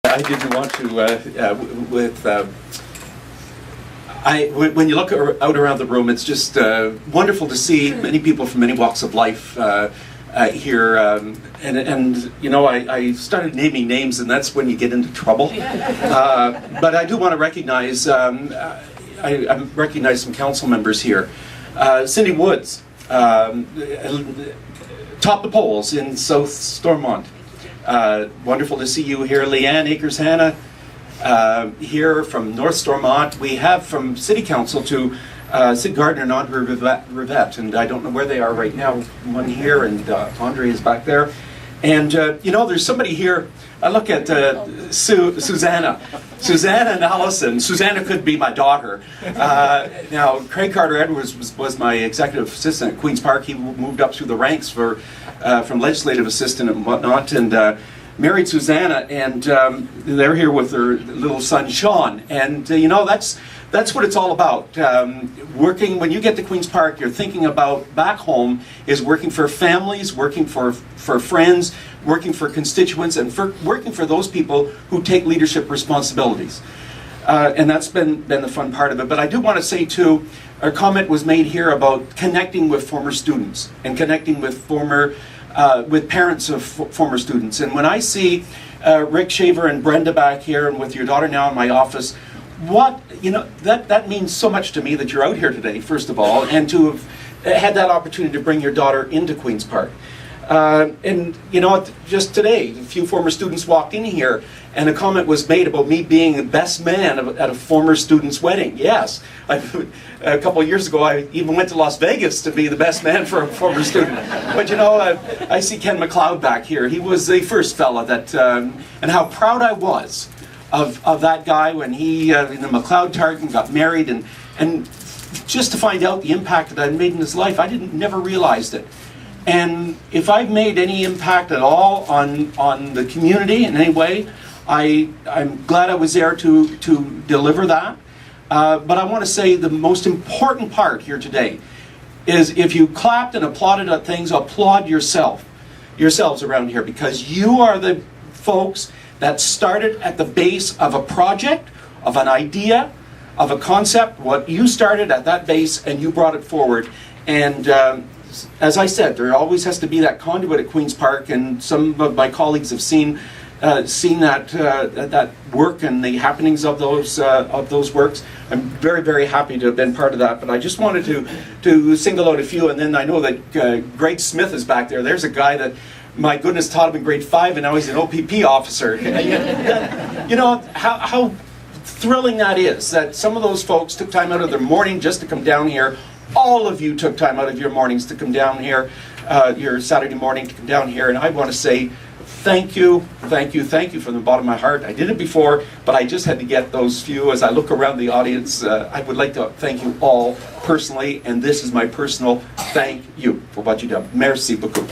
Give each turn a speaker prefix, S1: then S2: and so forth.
S1: I didn't want to, when you look out around the room, it's just wonderful to see many people from many walks of life here. And you know, I started naming names, and that's when you get into trouble. But I do want to recognize, I recognize some council members here. Cindy Woods, topped the polls in South Stormont. Wonderful to see you here. Leanne Akers-Hanna here from North Stormont. We have from City Council to Sid Gardner and Andre Rivette, and I don't know where they are right now. One here, and Andre is back there. And you know, there's somebody here. I look at Susanna and Allison. Susanna could be my daughter. Now, Craig Carter-Edwards was my executive assistant at Queen's Park. He moved up through the ranks from legislative assistant and whatnot, and married Susanna, and they're here with their little son Sean. And you know, that's what it's all about. Working, when you get to Queen's Park, you're thinking about back home is working for families, working for friends, working for constituents, and working for those people who take leadership responsibilities. And that's been the fun part of it. But I do want to say too, a comment was made here about connecting with former students and connecting with with parents of former students. And when I see Rick Shaver and Brenda back here, and with your daughter now in my office, that means so much to me that you're out here today, first of all, and to have had that opportunity to bring your daughter into Queen's Park. And you know, just today, a few former students walked in here, and a comment was made about me being the best man at a former student's wedding. Yes, a couple of years ago, I even went to Las Vegas to be the best man for a former student. But you know, I see Ken McLeod back here. He was the first fella that, and how proud I was of that guy when he in the McLeod Tartan got married, and just to find out the impact that I made in his life, I never realized it. And if I've made any impact at all on the community in any way, I'm glad I was there to deliver that. But I want to say the most important part here today is, if you clapped and applauded at things, applaud yourselves around here, because you are the folks that started at the base of a project, of an idea, of a concept. What you started at that base, and you brought it forward. And as I said, there always has to be that conduit at Queen's Park, and some of my colleagues have seen that work and the happenings of those works. I'm very, very happy to have been part of that. But I just wanted to single out a few, and then I know that Greg Smith is back there. There's a guy that, my goodness, taught him in grade 5, and now he's an OPP officer. You know how thrilling that is, that some of those folks took time out of their morning just to come down here. All of you took time out of your mornings to come down here, your Saturday morning to come down here, and I want to say thank you from the bottom of my heart. I did it before, but I just had to get those few. As I look around the audience, I would like to thank you all personally, and this is my personal thank you for what you've done. Merci beaucoup.